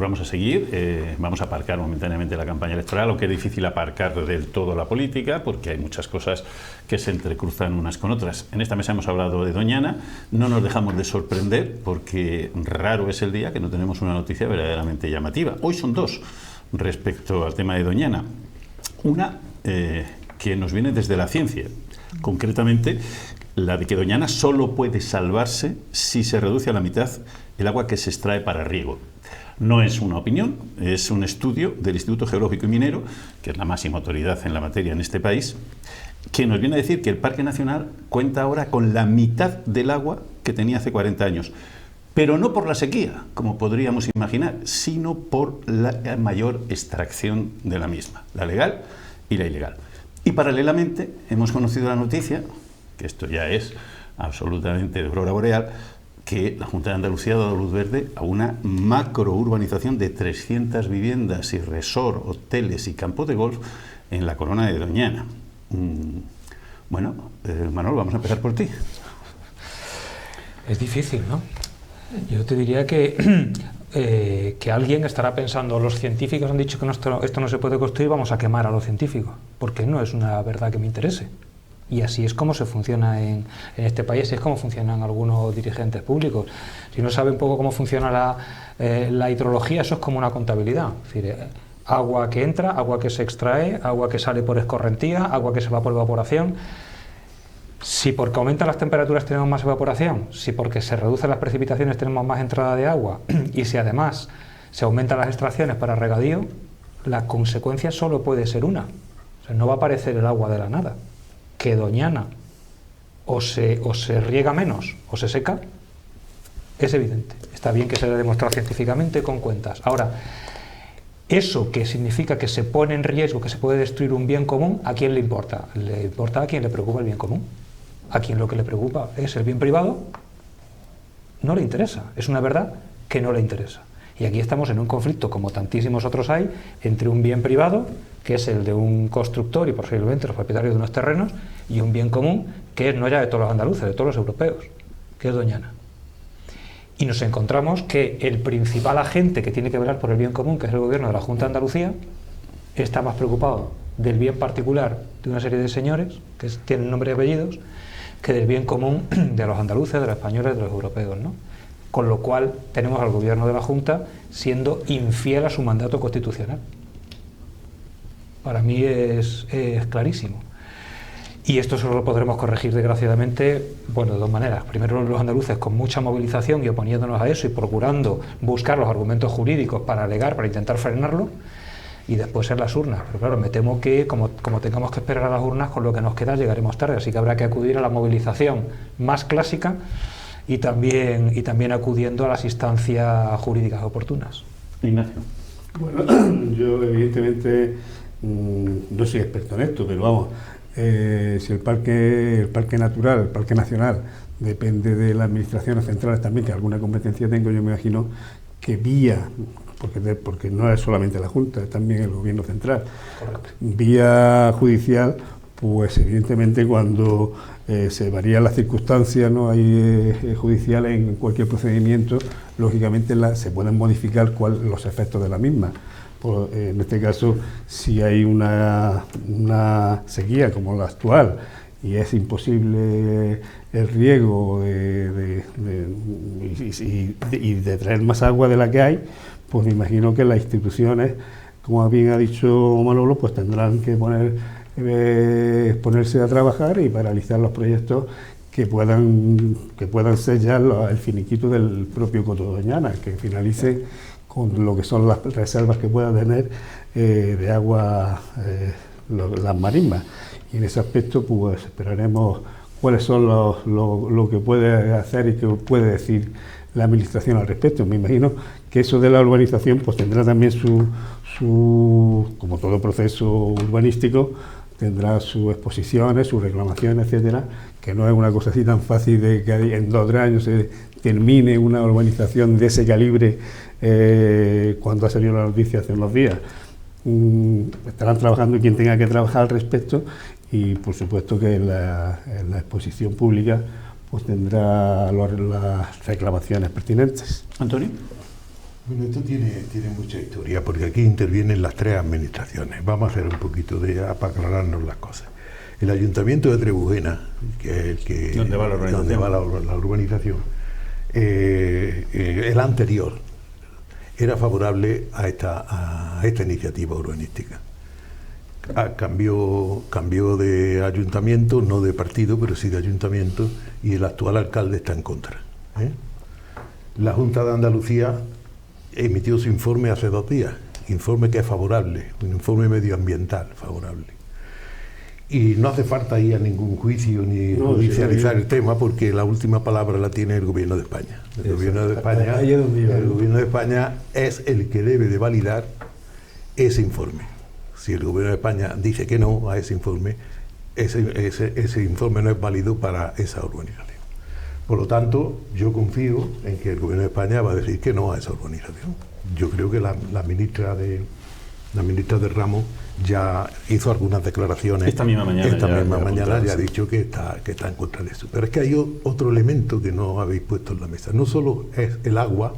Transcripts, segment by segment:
pues vamos a seguir, vamos a aparcar momentáneamente la campaña electoral, aunque es difícil aparcar del todo la política, porque hay muchas cosas que se entrecruzan unas con otras. En esta mesa hemos hablado de Doñana, no nos dejamos de sorprender, porque raro es el día que no tenemos una noticia verdaderamente llamativa. Hoy son dos respecto al tema de Doñana. Una que nos viene desde la ciencia, concretamente la de que Doñana solo puede salvarse si se reduce a la mitad el agua que se extrae para riego. No es una opinión, es un estudio del Instituto Geológico y Minero, que es la máxima autoridad en la materia en este país, que nos viene a decir que el Parque Nacional cuenta ahora con la mitad del agua que tenía hace 40 años. Pero no por la sequía, como podríamos imaginar, sino por la mayor extracción de la misma, la legal y la ilegal. Y paralelamente hemos conocido la noticia, que esto ya es absolutamente de aurora boreal, que la Junta de Andalucía ha dado luz verde a una macrourbanización de 300 viviendas y resort, hoteles y campos de golf en la Corona de Doñana. Bueno, Manolo, vamos a empezar por ti. Es difícil, ¿no? Yo te diría que alguien estará pensando, los científicos han dicho que esto no se puede construir, vamos a quemar a los científicos, porque no es una verdad que me interese. Y así es como se funciona en este país, así es como funcionan algunos dirigentes públicos. Si no sabe un poco cómo funciona la hidrología, eso es como una contabilidad. Es decir, agua que entra, agua que se extrae, agua que sale por escorrentía, agua que se va por evaporación. Si porque aumentan las temperaturas tenemos más evaporación, si porque se reducen las precipitaciones tenemos más entrada de agua, y si además se aumentan las extracciones para regadío, la consecuencia solo puede ser una. O sea, no va a aparecer el agua de la nada. Que Doñana o se riega menos o se seca, es evidente. Está bien que se haya demostrado científicamente con cuentas. Ahora, eso que significa que se pone en riesgo, que se puede destruir un bien común, ¿a quién le importa? Le importa a quien le preocupa el bien común. A quien lo que le preocupa es el bien privado, no le interesa. Es una verdad que no le interesa. Y aquí estamos en un conflicto, como tantísimos otros hay, entre un bien privado, que es el de un constructor y posiblemente los propietarios de unos terrenos, y un bien común, que es no ya de todos los andaluces, de todos los europeos, que es Doñana. Y nos encontramos que el principal agente que tiene que velar por el bien común, que es el gobierno de la Junta de Andalucía, está más preocupado del bien particular de una serie de señores, que tienen nombre y apellidos, que del bien común de los andaluces, de los españoles, de los europeos, ¿no? Con lo cual tenemos al gobierno de la Junta siendo infiel a su mandato constitucional. Para mí es clarísimo. Y esto solo lo podremos corregir, desgraciadamente, bueno, de dos maneras. Primero, los andaluces con mucha movilización y oponiéndonos a eso y procurando buscar los argumentos jurídicos para alegar, para intentar frenarlo, y después en las urnas. Pero claro, me temo que como tengamos que esperar a las urnas, con lo que nos queda llegaremos tarde, así que habrá que acudir a la movilización más clásica y también acudiendo a las instancias jurídicas oportunas. Ignacio. Bueno, yo evidentemente no soy experto en esto, pero vamos, si el parque natural, el parque nacional, depende de las administraciones centrales también, que alguna competencia tengo, yo me imagino que vía, porque no es solamente la Junta, es también el gobierno central, correcto, vía judicial, pues evidentemente cuando se varían las circunstancias, ¿no? Hay judiciales en cualquier procedimiento, lógicamente se pueden modificar los efectos de la misma. En este caso, si hay una sequía como la actual y es imposible el riego y de traer más agua de la que hay, pues me imagino que las instituciones, como bien ha dicho Manolo, pues tendrán que ponerse a trabajar y paralizar los proyectos que puedan ser ya el finiquito del propio Coto Doñana, que finalice con lo que son las reservas que pueda tener de agua las marismas. Y en ese aspecto pues esperaremos cuáles son lo que puede hacer y qué puede decir la administración al respecto. Me imagino que eso de la urbanización pues tendrá también como todo proceso urbanístico, tendrá sus exposiciones, sus reclamaciones, etcétera, que no es una cosa así tan fácil de que en 2 o 3 años se termine una urbanización de ese calibre cuando ha salido la noticia hace unos días. Estarán trabajando quien tenga que trabajar al respecto y por supuesto que en la exposición pública pues tendrá las reclamaciones pertinentes. Antonio. Bueno, esto tiene mucha historia, porque aquí intervienen las tres administraciones. Vamos a hacer un poquito para aclararnos las cosas. El Ayuntamiento de Trebujena, que es el que... ¿Dónde va la urbanización? Donde va la urbanización, el anterior era favorable a esta iniciativa urbanística. Cambió de ayuntamiento, no de partido, pero sí de ayuntamiento, y el actual alcalde está en contra. La Junta de Andalucía emitió su informe hace 2 días, informe que es favorable, un informe medioambiental favorable. Y no hace falta ir a ningún juicio ni judicializar el tema, porque la última palabra la tiene el Gobierno de España. El Gobierno de España es el que debe de validar ese informe. Si el Gobierno de España dice que no a ese informe, ese informe no es válido para esa urbanización. Por lo tanto, yo confío en que el Gobierno de España va a decir que no a esa urbanización. Yo creo que la ministra de Ramos ya hizo algunas declaraciones. Esta misma mañana ya ha dicho que está en contra de eso. Pero es que hay otro elemento que no habéis puesto en la mesa. No solo es el agua,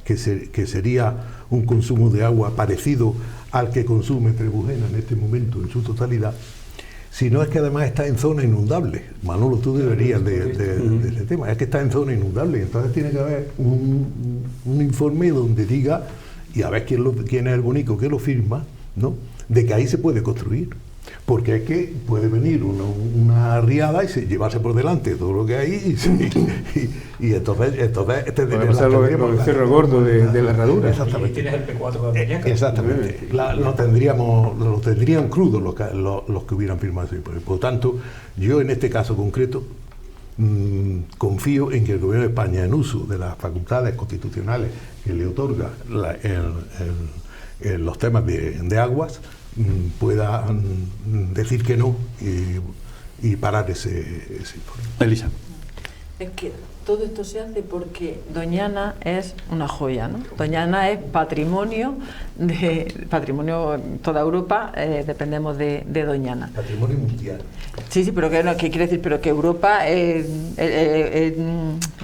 que sería un consumo de agua parecido al que consume Trebujena en este momento en su totalidad, sino es que además está en zona inundable. Manolo, tú deberías de ese tema. Es que está en zona inundable, entonces tiene que haber un informe donde diga, y a ver quién es el bonito que lo firma, ¿no?, de que ahí se puede construir. Porque es que puede venir una riada y llevarse por delante todo lo que hay y entonces tendríamos el Cerro Gordo de la Herradura. Exactamente. Y tienes el P4 de Doñaca. Exactamente. Lo tendrían crudo los que hubieran firmado ese informe. Por lo tanto, yo en este caso concreto confío en que el Gobierno de España, en uso de las facultades constitucionales que le otorga los temas de aguas, pueda decir que no y parar ese informe. Elisa. Es que todo esto se hace porque Doñana es una joya, ¿no? Doñana es patrimonio toda Europa, dependemos de Doñana. Patrimonio mundial. Sí, pero ¿qué quiere decir? Pero que Europa es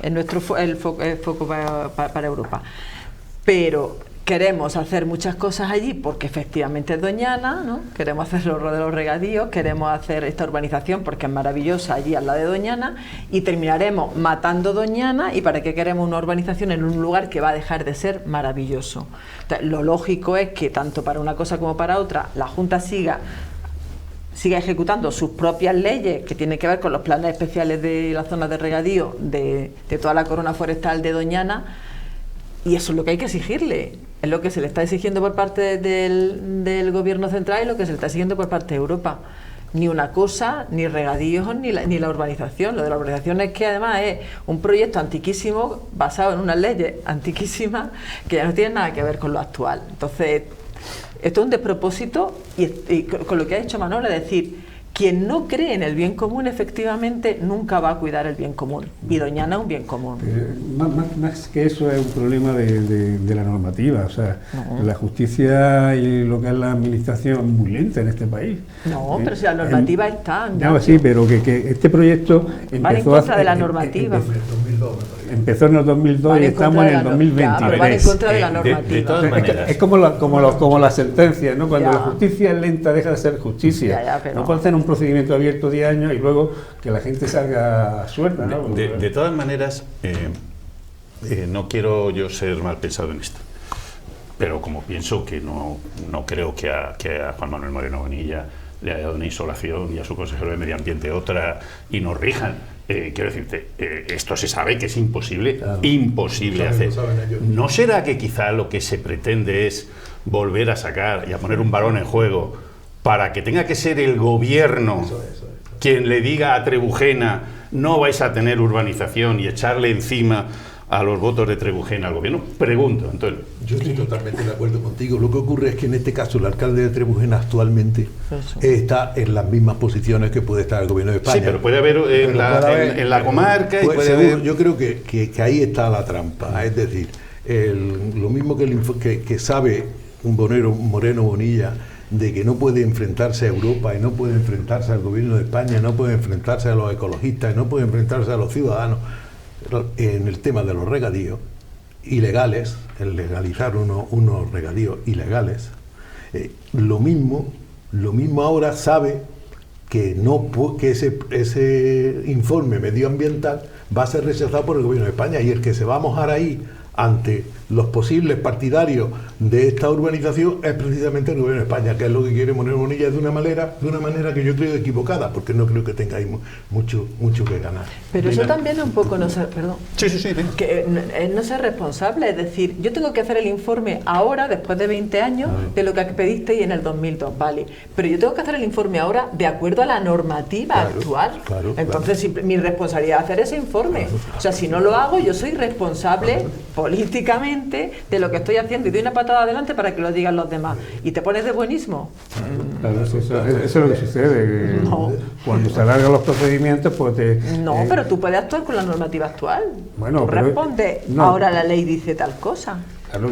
el foco para Europa. Pero queremos hacer muchas cosas allí porque efectivamente es Doñana, ¿no? Queremos hacer los de los regadíos, queremos hacer esta urbanización porque es maravillosa allí al lado de Doñana, y terminaremos matando Doñana. ¿Y para qué queremos una urbanización en un lugar que va a dejar de ser maravilloso? Entonces, lo lógico es que tanto para una cosa como para otra la Junta siga ejecutando sus propias leyes que tienen que ver con los planes especiales de las zonas de regadío de toda la corona forestal de Doñana. Y eso es lo que hay que exigirle, es lo que se le está exigiendo por parte del Gobierno central y lo que se le está exigiendo por parte de Europa. Ni una cosa, ni regadíos, ni la urbanización. Lo de la urbanización es que además es un proyecto antiquísimo, basado en unas leyes antiquísimas, que ya no tienen nada que ver con lo actual. Entonces, esto es un despropósito, y con lo que ha dicho Manolo, es decir, quien no cree en el bien común, efectivamente, nunca va a cuidar el bien común. Y Doñana es un bien común. Más que eso es un problema de la normativa. O sea, la justicia y lo que es la administración es muy lenta en este país. No, pero si la normativa está. No, sí, pero que este proyecto van en contra de la normativa. Empezó en el 2002 y estamos en el 2020. Pero van en contra de la normativa. De todas maneras. Es como las sentencias, ¿no? Cuando la justicia es lenta, deja de ser justicia. Pero no puede hacer un procedimiento abierto 10 años y luego que la gente salga suelta, ¿no? De todas maneras, no quiero yo ser mal pensado en esto, pero como pienso que no creo que a Juan Manuel Moreno Bonilla le haya dado una insolación y a su consejero de Medio Ambiente otra y nos rijan. Quiero decirte, esto se sabe que es imposible, claro, imposible hacer. ¿No será que quizá lo que se pretende es volver a sacar y a poner un balón en juego para que tenga que ser el gobierno quien le diga a Trebujena no vais a tener urbanización y echarle encima a los votos de Trebujena al gobierno? Pregunto, Antonio. Yo estoy totalmente de acuerdo contigo. Lo que ocurre es que en este caso el alcalde de Trebujena actualmente está en las mismas posiciones que puede estar el gobierno de España. Sí, pero puede haber en la comarca. Y puede haber... Yo creo que ahí está la trampa. Es decir, lo mismo que sabe un Moreno Bonilla de que no puede enfrentarse a Europa y no puede enfrentarse al gobierno de España, no puede enfrentarse a los ecologistas y no puede enfrentarse a los ciudadanos en el tema de los regadíos, ilegales, el legalizar unos regadíos ilegales, lo mismo ahora sabe que ese informe medioambiental va a ser rechazado por el gobierno de España, y el que se va a mojar ahí ante los posibles partidarios de esta urbanización es precisamente el gobierno de España, que es lo que quiere poner Bonilla de una manera que yo creo equivocada, porque no creo que tenga ahí mucho que ganar. Pero eso también es un poco no ser, perdón, Sí. que es no ser responsable, es decir, yo tengo que hacer el informe ahora, después de 20 años, de lo que pedisteis en el 2002, vale, pero yo tengo que hacer el informe ahora de acuerdo a la normativa actual. Entonces, mi responsabilidad es hacer ese informe. O sea, si no lo hago, yo soy responsable políticamente de lo que estoy haciendo y doy una patada adelante para que lo digan los demás. ¿Y te pones de buenismo? Claro, eso es lo que sucede. No. Cuando se alargan los procedimientos, pues No, pero tú puedes actuar con la normativa actual. Bueno, tú pero respondes, no. Ahora la ley dice tal cosa. Claro,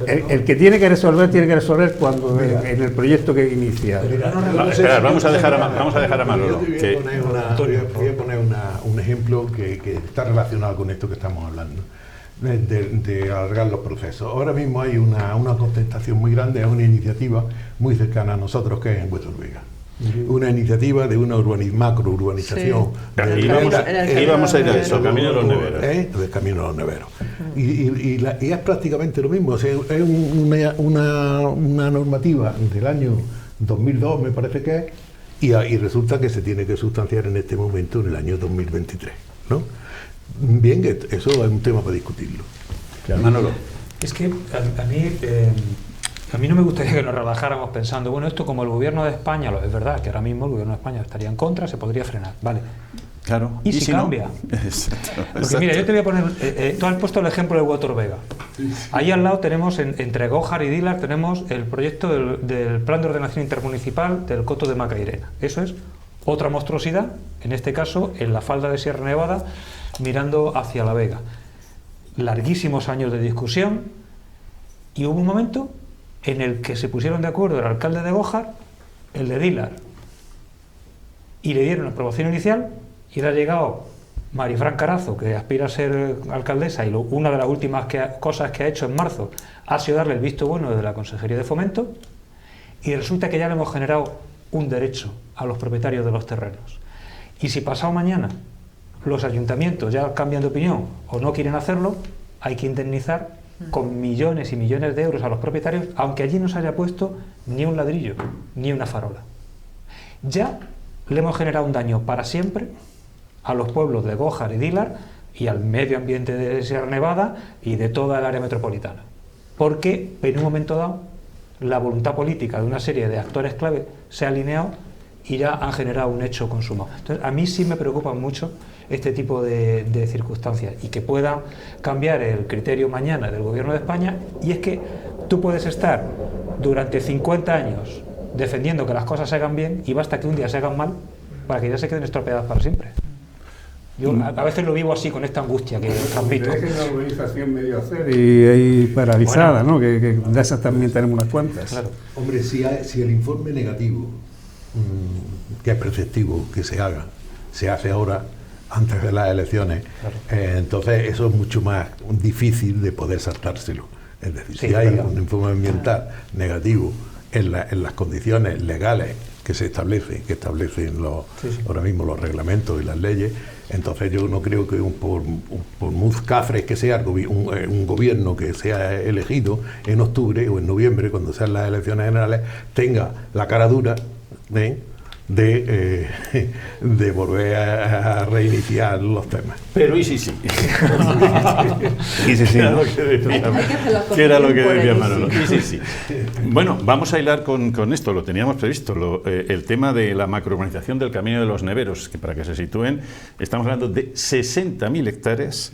el que tiene que resolver cuando en el proyecto que inicia. Esperad, vamos a dejar a Manolo. Voy a poner un ejemplo que está relacionado con esto que estamos hablando, de alargar los procesos. Ahora mismo hay una contestación muy grande a una iniciativa muy cercana a nosotros, que es en Huetorvega. Una iniciativa de una macro-urbanización. Sí. Íbamos a ir a eso, Camino de los Neveros. Del Camino de los Neveros. Y es prácticamente lo mismo. O sea, es una normativa del año 2002, me parece que es, y resulta que se tiene que sustanciar en este momento, en el año 2023, ¿no? Bien, eso es un tema para discutirlo. Manolo. Es que a mí no me gustaría que nos relajáramos pensando, bueno, esto como el gobierno de España, es verdad que ahora mismo el gobierno de España estaría en contra, se podría frenar, vale. Claro. ¿Y si cambia? No? Exacto. Porque mira, yo te voy a poner, tú has puesto el ejemplo de Huetorvega. Ahí al lado tenemos, entre Gójar y Dílar, tenemos el proyecto del Plan de Ordenación Intermunicipal del Coto de Macairena. Eso es otra monstruosidad, en este caso en la falda de Sierra Nevada, mirando hacia La Vega. Larguísimos años de discusión, y hubo un momento en el que se pusieron de acuerdo el alcalde de Gójar, el de Dílar, y le dieron la aprobación inicial, y le ha llegado Marifran Carazo, que aspira a ser alcaldesa, y una de las últimas cosas que ha hecho en marzo ha sido darle el visto bueno desde la Consejería de Fomento, y resulta que ya le hemos generado un derecho a los propietarios de los terrenos. Y si pasado mañana los ayuntamientos ya cambian de opinión o no quieren hacerlo, hay que indemnizar con millones y millones de euros a los propietarios, aunque allí no se haya puesto ni un ladrillo, ni una farola. Ya le hemos generado un daño para siempre a los pueblos de Gójar y Dílar y al medio ambiente de Sierra Nevada y de toda el área metropolitana. Porque en un momento dado la voluntad política de una serie de actores clave se ha alineado y ya han generado un hecho consumado. Entonces, a mí sí me preocupan mucho este tipo de circunstancias, y que pueda cambiar el criterio mañana del gobierno de España. Y es que tú puedes estar durante 50 años defendiendo que las cosas se hagan bien, y basta que un día se hagan mal para que ya se queden estropeadas para siempre. Yo a veces lo vivo así, con esta angustia que transmito. Es que es una organización medio hacer y paralizada, bueno, ¿no? Que de esas también tenemos unas cuantas. Claro. Hombre, si el informe negativo, que es preceptivo que se haga, se hace ahora, antes de las elecciones, claro. Entonces eso es mucho más difícil de poder saltárselo. Es decir, sí, si hay un informe ambiental negativo en las condiciones legales que establecen ahora mismo los reglamentos y las leyes, entonces yo no creo que por muy cafres que sea un gobierno que sea elegido en octubre o en noviembre, cuando sean las elecciones generales, tenga la cara dura de volver a reiniciar los temas. Pero y sí. Y sí. Era lo que decía Manolo. Y sí. Bueno, vamos a hilar con esto, lo teníamos previsto, el tema de la macrourbanización del Camino de los Neveros, que para que se sitúen, estamos hablando de 60.000 hectáreas,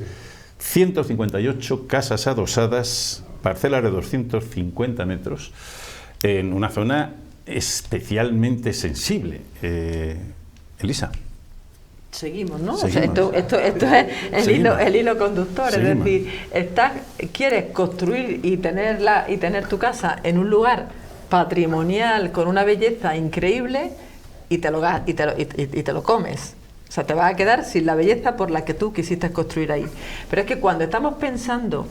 158 casas adosadas, parcelas de 250 metros, en una zona especialmente sensible. Elisa. Seguimos, ¿no? Seguimos. O sea, esto es el hilo conductor. Seguimos. Es decir, quieres construir y tener tu casa en un lugar patrimonial con una belleza increíble, y te lo comes. O sea, te vas a quedar sin la belleza por la que tú quisiste construir ahí. Pero es que cuando estamos pensando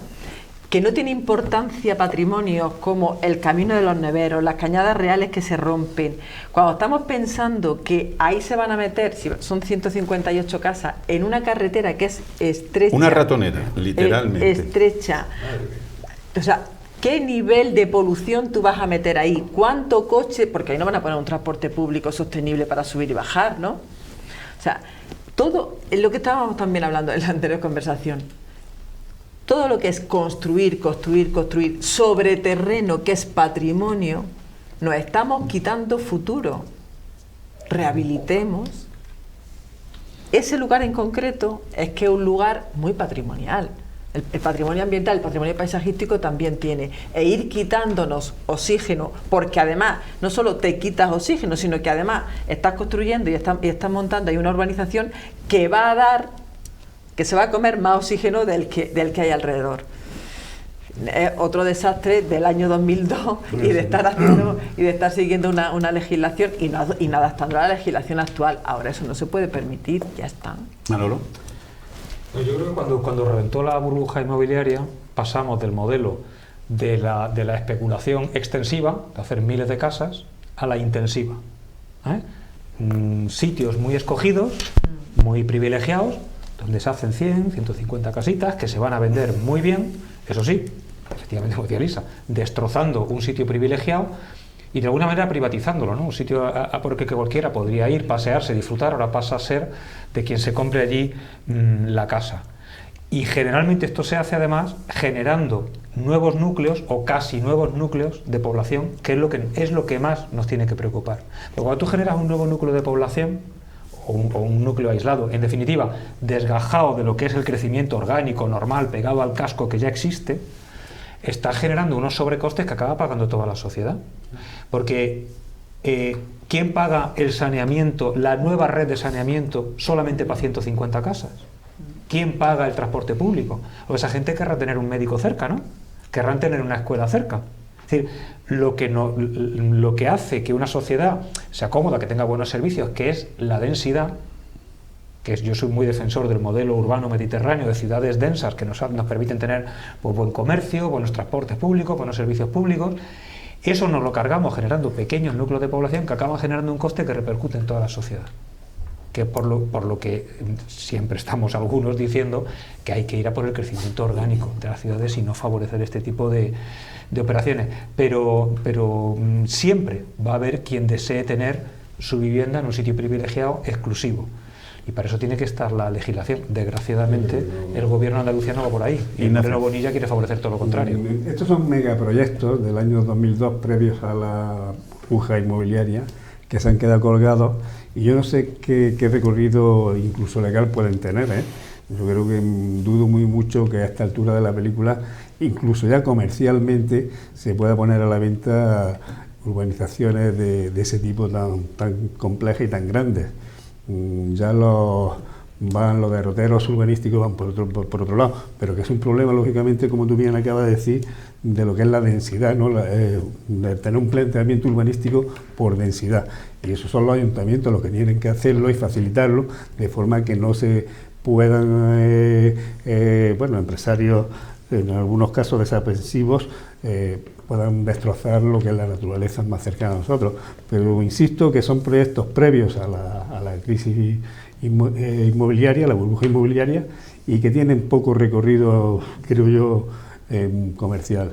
que no tiene importancia patrimonios como el Camino de los Neveros, las Cañadas Reales que se rompen, cuando estamos pensando que ahí se van a meter, si son 158 casas, en una carretera que es estrecha... Una ratonera, literalmente. Estrecha. O sea, ¿qué nivel de polución tú vas a meter ahí? ¿Cuánto coche? Porque ahí no van a poner un transporte público sostenible para subir y bajar, ¿no? O sea, todo, en lo que estábamos también hablando en la anterior conversación, todo lo que es construir sobre terreno que es patrimonio, nos estamos quitando futuro. Rehabilitemos. Ese lugar en concreto es que es un lugar muy patrimonial. El patrimonio ambiental, el patrimonio paisajístico también tiene. E ir quitándonos oxígeno, porque además no solo te quitas oxígeno, sino que además estás construyendo y estás montando ahí una urbanización que va a dar, que se va a comer más oxígeno del que hay alrededor. Es otro desastre del año 2002 y de estar siguiendo una legislación y no adaptando a la legislación actual. Ahora eso no se puede permitir, ya está. Manolo. Yo creo que cuando reventó la burbuja inmobiliaria pasamos del modelo de la especulación extensiva, de hacer miles de casas, a la intensiva. Sitios muy escogidos, muy privilegiados, donde se hacen 100, 150 casitas que se van a vender muy bien, eso sí, efectivamente como decía Elisa, destrozando un sitio privilegiado y de alguna manera privatizándolo, ¿no? Un sitio porque que cualquiera podría ir, pasearse, disfrutar, ahora pasa a ser de quien se compre allí la casa. Y generalmente esto se hace además generando nuevos núcleos o casi nuevos núcleos de población, que es lo que más nos tiene que preocupar. Pero cuando tú generas un nuevo núcleo de población, o un núcleo aislado, en definitiva, desgajado de lo que es el crecimiento orgánico, normal, pegado al casco que ya existe, está generando unos sobrecostes que acaba pagando toda la sociedad. Porque ¿quién paga el saneamiento, la nueva red de saneamiento solamente para 150 casas? ¿Quién paga el transporte público? O esa gente querrá tener un médico cerca, ¿no? Querrán tener una escuela cerca. Es decir, lo que hace que una sociedad sea cómoda, que tenga buenos servicios, que es la densidad, yo soy muy defensor del modelo urbano mediterráneo de ciudades densas que nos permiten tener pues, buen comercio, buenos transportes públicos, buenos servicios públicos. Eso nos lo cargamos generando pequeños núcleos de población que acaban generando un coste que repercute en toda la sociedad. Que por lo que siempre estamos algunos diciendo que hay que ir a por el crecimiento orgánico de las ciudades y no favorecer este tipo de operaciones. Pero siempre va a haber quien desee tener su vivienda en un sitio privilegiado exclusivo. Y para eso tiene que estar la legislación. Desgraciadamente, el gobierno andaluciano va por ahí. Y Moreno Bonilla quiere favorecer todo lo contrario. Estos son megaproyectos del año 2002 previos a la burbuja inmobiliaria que se han quedado colgados y yo no sé qué recorrido incluso legal pueden tener. Yo creo que dudo muy mucho que a esta altura de la película, incluso ya comercialmente, se pueda poner a la venta urbanizaciones de ese tipo tan complejas y tan grandes. Ya los derroteros urbanísticos van por otro lado, pero que es un problema, lógicamente, como tú bien acabas de decir, de lo que es la densidad, ¿no? De tener un planteamiento urbanístico por densidad. Y esos son los ayuntamientos los que tienen que hacerlo y facilitarlo, de forma que no se puedan, empresarios, en algunos casos desaprensivos, puedan destrozar lo que es la naturaleza más cercana a nosotros. Pero insisto que son proyectos previos a la crisis inmobiliaria, la burbuja inmobiliaria, y que tienen poco recorrido, creo yo, comercial.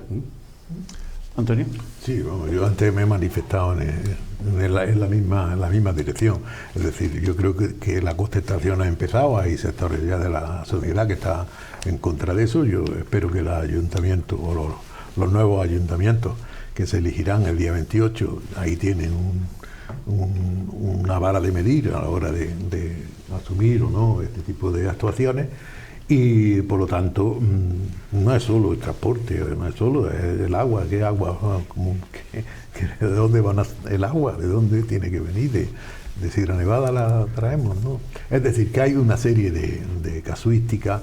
Antonio. Sí, bueno, yo antes me he manifestado en la misma dirección. Es decir, yo creo que la contestación ha empezado, hay sectores ya de la sociedad que está en contra de eso. Yo espero que el ayuntamiento o los nuevos ayuntamientos que se elegirán el día 28, ahí tienen una vara de medir a la hora de asumir o no este tipo de actuaciones. Y por lo tanto no es solo el transporte, no es solo el agua. ¿Qué agua? ¿De dónde va el agua? ¿De dónde tiene que venir? ¿De Sierra Nevada la traemos? ¿No? Es decir, que hay una serie de casuísticas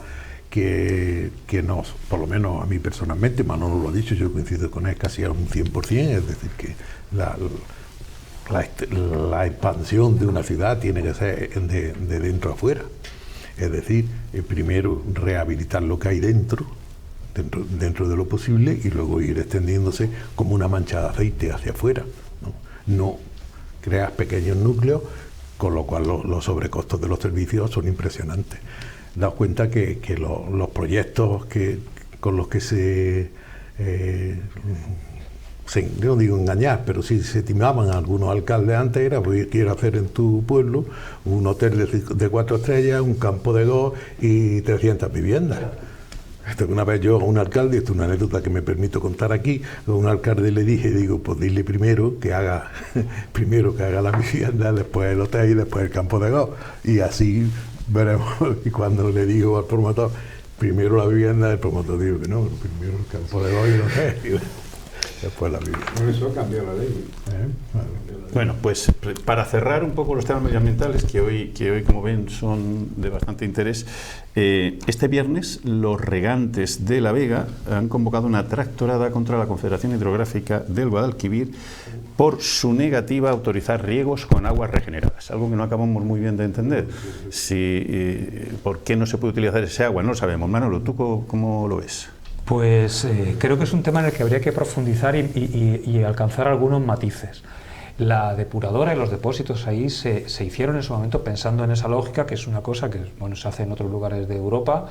que nos, por lo menos a mí personalmente, Manolo lo ha dicho, yo coincido con él casi a un 100%, es decir, que la expansión de una ciudad tiene que ser de dentro a afuera. Es decir, primero rehabilitar lo que hay dentro, dentro de lo posible, y luego ir extendiéndose como una mancha de aceite hacia afuera, no creas pequeños núcleos, con lo cual los sobrecostos de los servicios son impresionantes. Daos cuenta que los proyectos con los que no digo engañar, pero sí se timaban algunos alcaldes antes, era: pues quiero hacer en tu pueblo un hotel de 4 estrellas, un campo de golf y 300 viviendas. Una vez yo a un alcalde, esto es una anécdota que me permito contar aquí, a un alcalde le dije, pues dile primero que haga la vivienda, después el hotel y después el campo de golf, y así veremos. Y cuando le digo al promotor, primero la vivienda, el promotor dijo que no, primero el campo de golf y el hotel. Después la vivienda. Por eso cambió la ley. Bueno, pues para cerrar un poco los temas medioambientales, que hoy como ven son de bastante interés, este viernes los regantes de La Vega han convocado una tractorada contra la Confederación Hidrográfica del Guadalquivir por su negativa a autorizar riegos con aguas regeneradas, algo que no acabamos muy bien de entender. ¿Por qué no se puede utilizar ese agua? No lo sabemos. Manolo, ¿tú cómo lo ves? Pues creo que es un tema en el que habría que profundizar y alcanzar algunos matices. La depuradora y los depósitos ahí se hicieron en su momento pensando en esa lógica, que es una cosa que se hace en otros lugares de Europa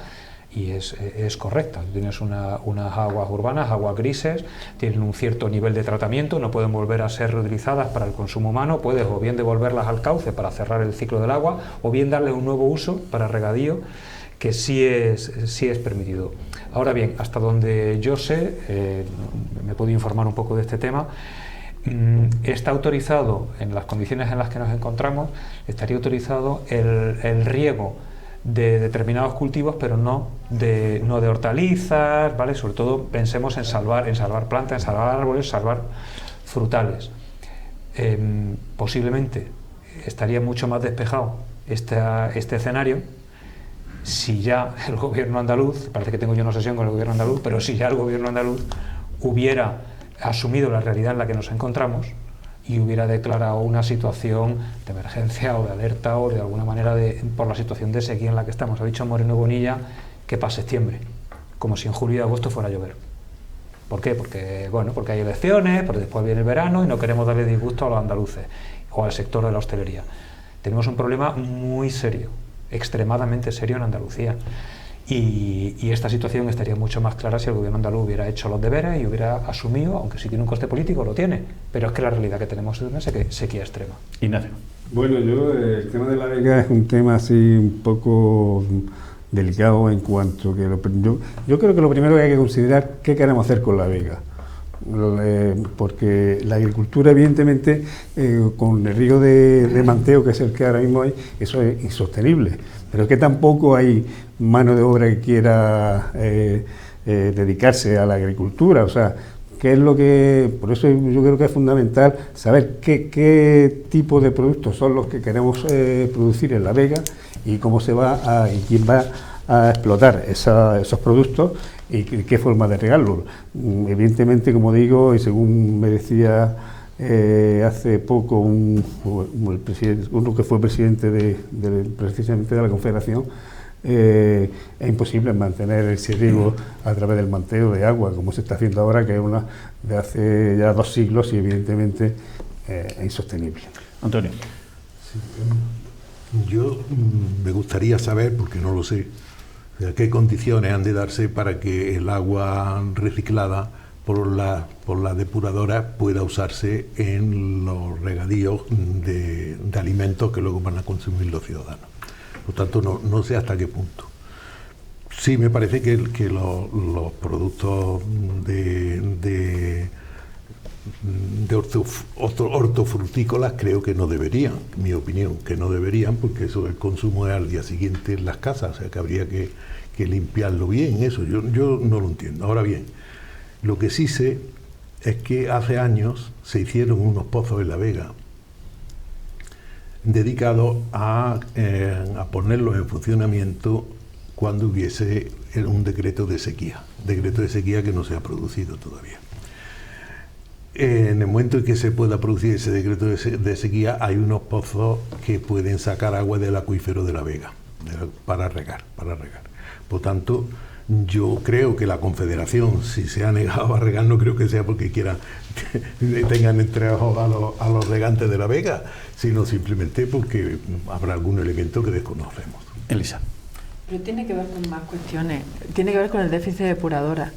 y es correcta. Tienes unas aguas urbanas, aguas grises, tienen un cierto nivel de tratamiento, no pueden volver a ser reutilizadas para el consumo humano, puedes o bien devolverlas al cauce para cerrar el ciclo del agua, o bien darle un nuevo uso para regadío, que sí es permitido. Ahora bien, hasta donde yo sé, me puedo informar un poco de este tema, está autorizado, en las condiciones en las que nos encontramos, estaría autorizado el riego de determinados cultivos, pero no de hortalizas, ¿vale? Sobre todo pensemos en salvar plantas, en salvar árboles, salvar frutales. Posiblemente estaría mucho más despejado este escenario si ya el gobierno andaluz, parece que tengo yo una obsesión con el gobierno andaluz, pero si ya el gobierno andaluz hubiera asumido la realidad en la que nos encontramos y hubiera declarado una situación de emergencia o de alerta o de alguna manera por la situación de sequía en la que estamos. Ha dicho Moreno Bonilla que para septiembre, como si en julio y agosto fuera a llover. ¿Por qué? Porque hay elecciones, pero después viene el verano y no queremos darle disgusto a los andaluces o al sector de la hostelería. Tenemos un problema muy serio, extremadamente serio en Andalucía. Y esta situación estaría mucho más clara si el gobierno andaluz hubiera hecho los deberes y hubiera asumido, aunque sí tiene un coste político, lo tiene, pero es que la realidad que tenemos es una sequía extrema. Ignacio. Bueno, el tema de La Vega es un tema así un poco delicado en cuanto que yo creo que lo primero que hay que considerar qué queremos hacer con La Vega. Porque la agricultura, evidentemente, con el río de manteo, que es el que ahora mismo hay, eso es insostenible, pero es que tampoco hay mano de obra que quiera dedicarse a la agricultura. O sea, ¿qué es lo que...? Por eso yo creo que es fundamental saber qué tipo de productos son los que queremos producir en La Vega y cómo y quién va a explotar esos productos y qué forma de regarlos. Evidentemente, como digo, y según me decía hace poco uno que fue presidente precisamente de la Confederación, es imposible mantener el riego a través del manteo de agua, como se está haciendo ahora, que es una de hace ya 2 siglos y evidentemente es insostenible. Antonio. Sí, yo me gustaría saber, porque no lo sé, qué condiciones han de darse para que el agua reciclada por la depuradora pueda usarse en los regadíos de alimentos que luego van a consumir los ciudadanos. Por tanto, no sé hasta qué punto. Sí me parece que los productos de hortofrutícolas creo que no deberían, mi opinión, que no deberían, porque eso del consumo es al día siguiente en las casas, o sea que habría que limpiarlo bien, eso yo no lo entiendo. Ahora bien, lo que sí sé es que hace años se hicieron unos pozos en La Vega dedicados a ponerlos en funcionamiento cuando hubiese un decreto de sequía que no se ha producido todavía. En el momento en que se pueda producir ese decreto de sequía, hay unos pozos que pueden sacar agua del acuífero de La Vega para regar. Por tanto, Yo creo que la Confederación, si se ha negado a regar, no creo que sea porque quiera tengan entre ojos a los regantes de la Vega, sino simplemente porque habrá algún elemento que desconocemos. Elisa. Pero tiene que ver con más cuestiones, tiene que ver con el déficit de depuradora,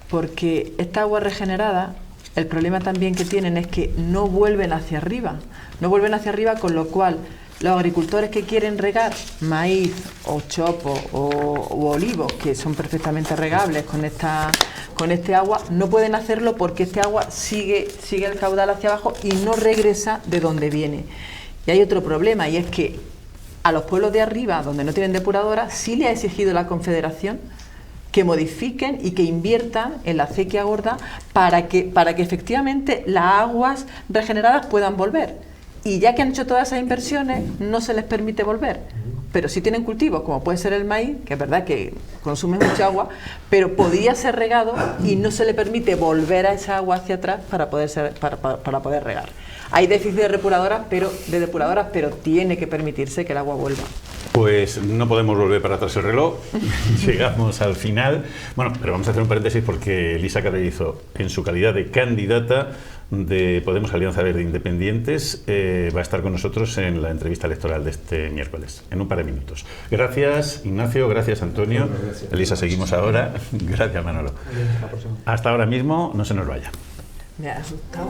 porque esta agua regenerada, el problema también que tienen es que no vuelven hacia arriba, con lo cual los agricultores que quieren regar maíz o chopo o olivos, que son perfectamente regables con este agua, no pueden hacerlo porque este agua sigue el caudal hacia abajo y no regresa de donde viene. Y hay otro problema, y es que a los pueblos de arriba, donde no tienen depuradora, sí le ha exigido la Confederación que modifiquen y que inviertan en la acequia gorda para que efectivamente las aguas regeneradas puedan volver. Y ya que han hecho todas esas inversiones, no se les permite volver. Pero sí tienen cultivos, como puede ser el maíz, que es verdad que consume mucha agua, pero podía ser regado y no se le permite volver a esa agua hacia atrás para poder regar. Hay déficit de depuradoras, pero tiene que permitirse que el agua vuelva. Pues no podemos volver para atrás el reloj, llegamos al final. Bueno, pero vamos a hacer un paréntesis porque Elisa Carrillizo, en su calidad de candidata de Podemos Alianza Verde Independientes, va a estar con nosotros en la entrevista electoral de este miércoles, en un par de minutos. Gracias, Ignacio, gracias, Antonio. Gracias. Elisa, seguimos ahora. Gracias, Manolo. Hasta ahora mismo, no se nos vaya. Me ha asustado.